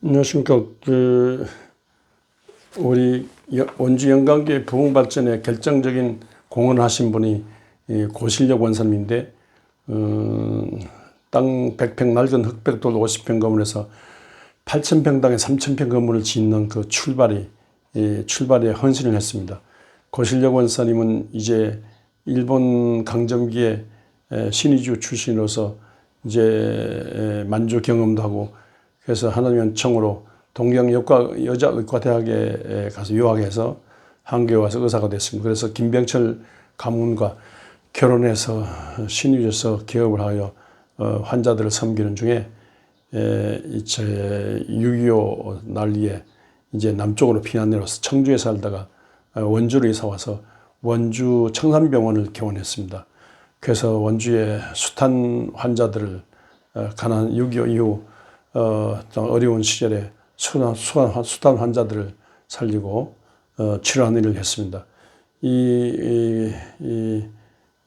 안녕하십니까. 우리 원주 영광교회 부흥 발전에 결정적인 공헌을 하신 분이 고실력 원사님인데, 땅 100평 낡은 흑백돌 50평 건물에서 8,000평 땅에 3,000평 건물을 짓는 그 출발에 헌신을 했습니다. 고실력 원사님은 이제 일본 강점기에 신의주 출신으로서 이제 만주 경험도 하고, 그래서 하나님의 은총으로 동경 여자의과대학에 가서 유학해서 한국에 와서 의사가 됐습니다. 그래서 김병철 가문과 결혼해서 신의주에서 개업을 하여 환자들을 섬기는 중에 6.25 난리에 이제 남쪽으로 피난 내려서 청주에 살다가 원주로 이사 와서 원주 청산병원을 개원했습니다. 그래서 원주의 숱한 환자들을 가난 6.25 이후 어려운 시절에 숱한 환자들을 살리고 치료하는 일을 했습니다.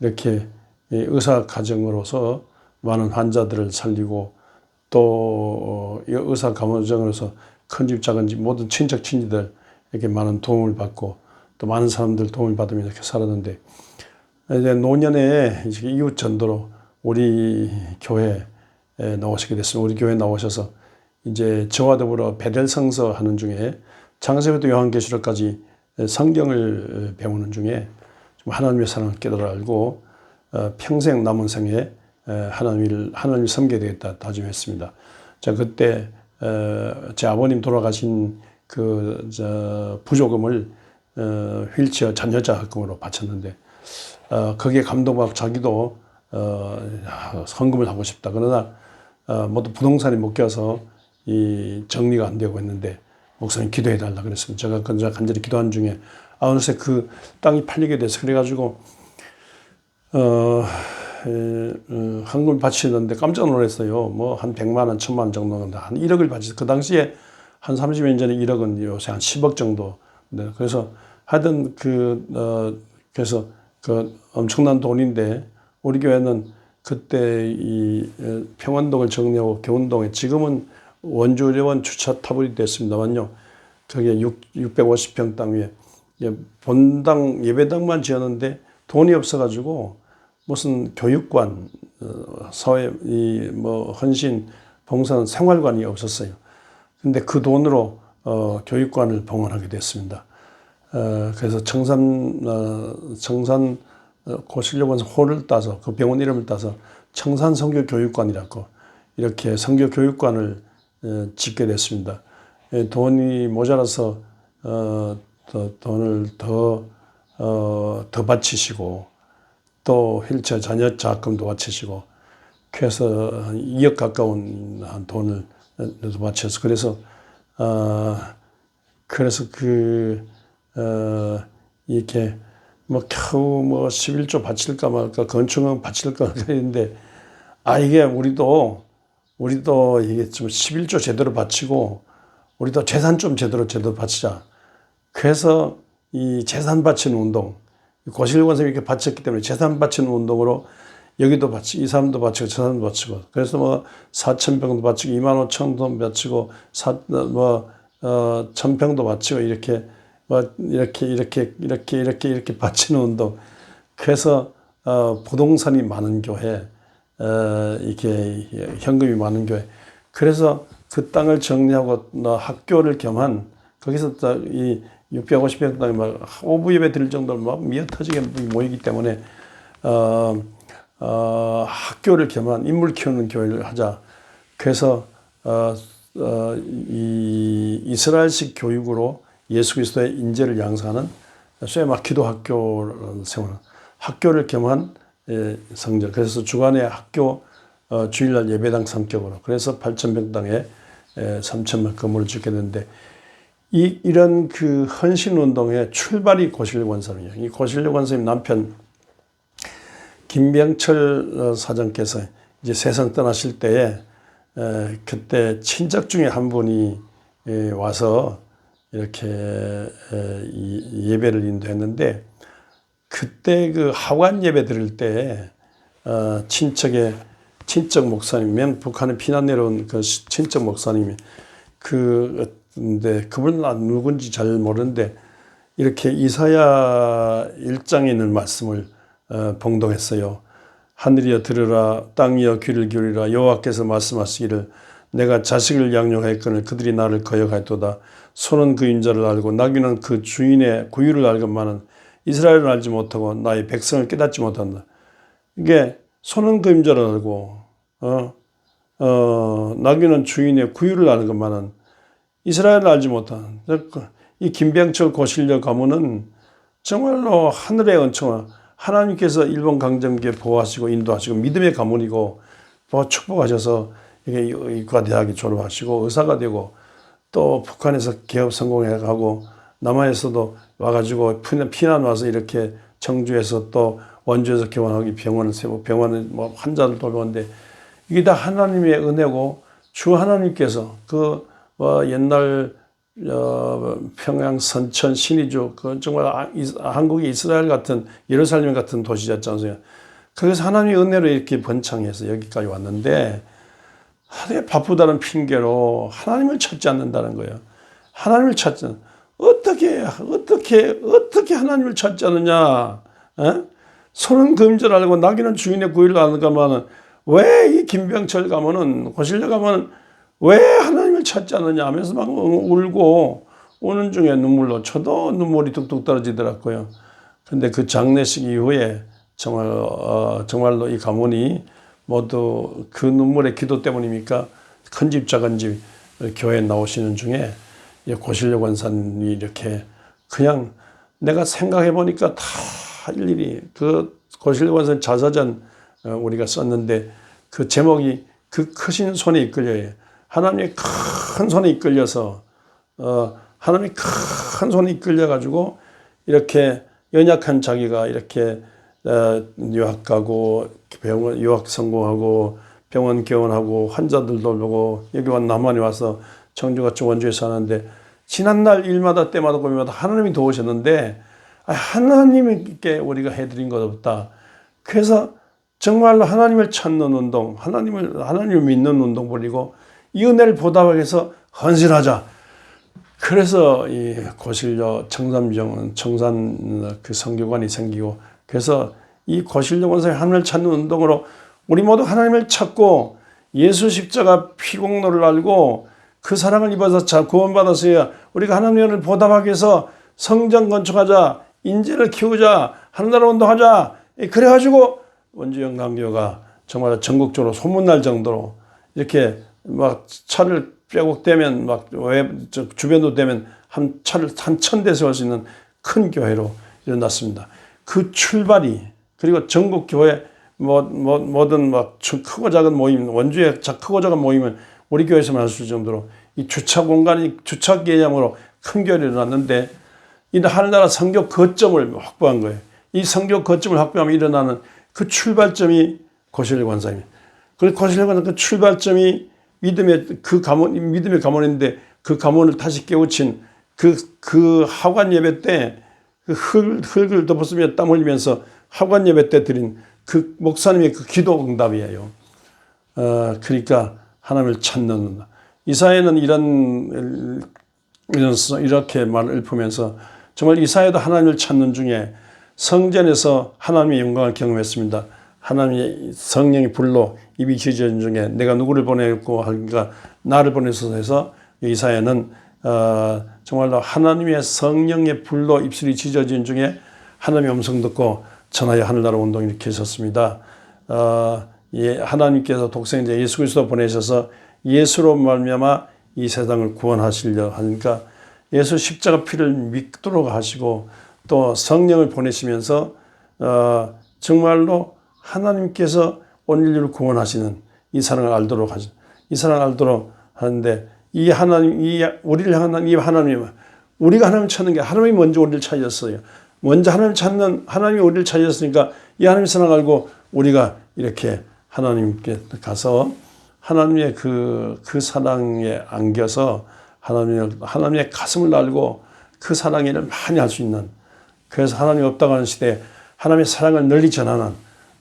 이렇게 의사 가정으로서 많은 환자들을 살리고, 또 의사 가정으로서 큰 집 작은 집 모든 친척 친지들 이렇게 많은 도움을 받고, 또 많은 사람들 도움을 받으며 이렇게 살았는데, 이제 노년에 이웃 전도로 우리 교회에 나오시게 됐습니다. 우리 교회에 나오셔서 이제 저와 더불어 베델 성서 하는 중에 창세기부터 요한계시록까지 성경을 배우는 중에 하나님의 사랑을 깨달아 알고 평생 남은 생에 하나님을 섬기게 되겠다 다짐했습니다. 자, 그때 제 아버님 돌아가신 부조금을 휠체어 잔여자금으로 바쳤는데, 거기에 감동받고 자기도 헌금을 하고 싶다. 그러나 모두 부동산이 묶여서 이 정리가 안 되고 있는데 목사님 기도해 달라 그랬습니다. 제가 간절히 기도한 중에 어느새 그 땅이 팔리게 돼서, 그래가지고 헌금을 바치는데 깜짝 놀랐어요. 뭐 한 100만 원, 1000만 원 정도는 한 1억을 바쳤어요. 그 당시에 한 30년 전에 1억은 요새 한 10억 정도. 네, 그래서 하여튼 그래서 엄청난 돈인데, 우리 교회는 그때 이 평안동을 정리하고 교운동에, 지금은 원주의료원 주차 타블이 됐습니다만요, 거기에 650평 땅 위에 본당 예배당만 지었는데 돈이 없어가지고 무슨 교육관, 사회 헌신 봉사는 생활관이 없었어요. 근데 그 돈으로 교육관을 봉헌하게 됐습니다. 그래서 청산 고실력원서 홀을 따서 그 병원 이름을 따서 청산 성교교육관이라고 이렇게 성교교육관을 짓게 됐습니다. 돈이 모자라서 돈을 더 바치시고, 또 휠체어 잔여 자금도 바치시고, 그래서 2억 가까운 돈을 바쳐서, 그래서 이렇게 겨우 11조 바칠까 말까, 건축은 바칠까 그랬는데, 이게 우리도 이게 좀 11조 제대로 바치고, 우리도 재산 좀 제대로 바치자. 그래서 이 재산 바치는 운동, 고실력 원사님이 이렇게 바쳤기 때문에 재산 바치는 운동으로 여기도 바치고, 이 사람도 바치고, 저 사람도 바치고, 그래서 4,000평도 바치고, 25,000도 바치고, 1,000평도 바치고, 이렇게 바치는 운동. 그래서 부동산이 많은 교회, 이렇게 현금이 많은 교회. 그래서 그 땅을 정리하고 학교를 겸한, 거기서 이 650평 땅에 막 오부 예배 드릴 정도로 막 미어터지게 모이기 때문에 학교를 겸한 인물 키우는 교회를 하자. 그래서 이 이스라엘식 교육으로 예수 그리스도의 인재를 양성하는 쇠마 기도학교를 세우는, 학교를 겸한 성전. 그래서 주간에 학교, 주일날 예배당 성격으로, 그래서 8,000평 땅에 3,000만 건물을 짓게 됐는데, 이런 그 헌신 운동의 출발이 고실력 원사님이에요. 이 고실력 원사님 남편 김병철 사장께서 이제 세상 떠나실 때에 그때 친척 중에 한 분이 와서 이렇게 예배를 인도했는데, 그때 그 하관 예배 드릴 때 친척 목사님이면 북한에 피난 내려온 그 친척 목사님이 근데 그분은 누군지 잘 모르는데 이렇게 이사야 1장에 있는 말씀을 봉독했어요. 하늘이여 들으라, 땅이여 귀를 기울이라. 여호와께서 말씀하시기를 내가 자식을 양육하였거늘 그들이 나를 거역하였도다. 소는 그 인자를 알고 나귀는 그 주인의 구유를 알건만은 이스라엘을 알지 못하고 나의 백성을 깨닫지 못한다. 이게 소는 그 인자를 알고 나귀는 주인의 구유를 알건만은 이스라엘을 알지 못한 이 김병철 고실려 가문은 정말로 하늘의 은총을 하나님께서 일본 강점기에 보호하시고 인도하시고 믿음의 가문이고 축복하셔서 이게 의과대학에 졸업하시고 의사가 되고 또 북한에서 개업 성공해가고 남한에서도 와가지고 피난 와서 이렇게 청주에서 또 원주에서 개원하기 병원을 세우고 병원에 뭐 환자를 돌보는데 이게 다 하나님의 은혜고 주 하나님께서 옛날 평양 선천 신의주 정말 한국이 이스라엘 같은 예루살렘 같은 도시였지 않습니까? 거기서 하나님의 은혜로 이렇게 번창해서 여기까지 왔는데 바쁘다는 핑계로 하나님을 찾지 않는다는 거예요. 하나님을 찾지 않는 어떻게 하나님을 찾지 않느냐? 소는 금줄 알고 나귀는 주인의 구유를 아는가마는 왜 이 김병철 가문은 고실려 가문은 왜 하나님을 찾지 않느냐 하면서 막 울고 오는 중에 눈물로 저도 눈물이 뚝뚝 떨어지더라고요. 근데 그 장례식 이후에 정말로 이 가문이 모두 그 눈물의 기도 때문입니까? 큰 집 작은 집 교회에 나오시는 중에 고실려 권사님이 이렇게 그냥 내가 생각해 보니까 다 일일이 그 고실려 권사님 자서전 우리가 썼는데 그 제목이 그 크신 손에 이끌려요. 하나님의 큰 손에 이끌려서 하나님의 큰 손에 이끌려 가지고 이렇게 연약한 자기가 이렇게 유학 가고 병원 유학 성공하고 병원 개원하고 환자들 돌보고 여기 남한에 와서 청주같이 원주에 사는데 지난날 일마다 때마다 고민마다 하나님이 도우셨는데 하나님께 우리가 해드린 것 없다. 그래서 정말로 하나님을 찾는 운동, 하나님을 믿는 운동 벌이고 이 은혜를 보답하기 위해서 헌신하자. 그래서 이 고실려 청산 그 선교관이 생기고 그래서 이 고실려 권사의 하나님을 찾는 운동으로 우리 모두 하나님을 찾고 예수 십자가 피공로를 알고 그 사랑을 입어서 구원받았어야 우리가 하나님의 은혜를 보답하기 위해서 성전 건축하자, 인재를 키우자, 하늘나라 운동하자. 그래가지고 원주 영광교가 정말 전국적으로 소문날 정도로 이렇게 막 차를 빼곡되면 막 주변도 되면 한 차를 한 1000대 세울 수 있는 큰 교회로 일어났습니다. 그 출발이 그리고 전국 교회 뭐든 막 크고 작은 모임 원주의 크고 작은 모임을 우리 교회에서만 할 수 있을 정도로 이 주차 공간이 주차 개념으로 큰 교회를 일어났는데 이 하늘나라 선교 거점을 확보한 거예요. 이 선교 거점을 확보하면 일어나는 그 출발점이 고실려 권사입니다. 그 고실려 권사 그 출발점이 믿음의 가문인데 그 가문을 다시 깨우친 그 하관 예배 때 그 흙을 덮었으며 땀 흘리면서 하관 예배 때 드린 그 목사님의 그 기도 응답이에요. 그러니까 하나님을 찾는 이사야는 이렇게 말을 읊으면서 정말 이사야도 하나님을 찾는 중에 성전에서 하나님의 영광을 경험했습니다. 하나님의 성령의 불로 입이 찢어진 중에 내가 누구를 보내고 하니까 나를 보내소서 해서 이사야는 정말로 하나님의 성령의 불로 입술이 찢어진 중에 하나님의 음성 듣고 전하여 하늘나라 운동을 일으키셨습니다. 하나님께서 독생자 예수 그리스도 보내셔서 예수로 말미암아 이 세상을 구원하시려 하니까 예수 십자가 피를 믿도록 하시고 또 성령을 보내시면서 정말로 하나님께서 온 인류를 구원하시는 이 사랑을 알도록 하는데 이 하나님, 우리를 향한 이 하나님, 우리가 하나님을 찾는 게 하나님이 먼저 우리를 찾았어요. 먼저 하나님을 찾는 하나님이 우리를 찾았으니까 이 하나님의 사랑을 알고 우리가 이렇게 하나님께 가서 하나님의 그 사랑에 안겨서 하나님의 가슴을 알고 그 사랑의 일을 많이 할 수 있는 그래서 하나님이 없다고 하는 시대에 하나님의 사랑을 널리 전하는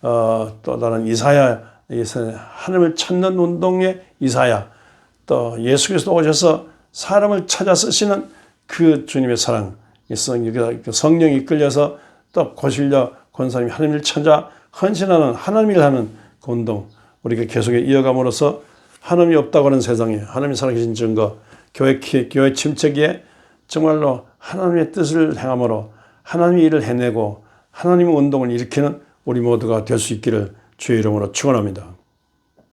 또 다른 이사야 하나님을 찾는 운동의 이사야 또 예수 그리스도 오셔서 사람을 찾아 쓰시는 그 주님의 사랑, 성령이 이끌려서 또 고실려 권사님이 하나님을 찾아 헌신하는 하나님 일 하는 그 운동 우리가 계속 이어감으로써 하나님이 없다고 하는 세상에 하나님이 살아계신 증거, 교회 침체기에 정말로 하나님의 뜻을 행함으로 하나님의 일을 해내고 하나님의 운동을 일으키는 우리 모두가 될 수 있기를 주의 이름으로 축원합니다.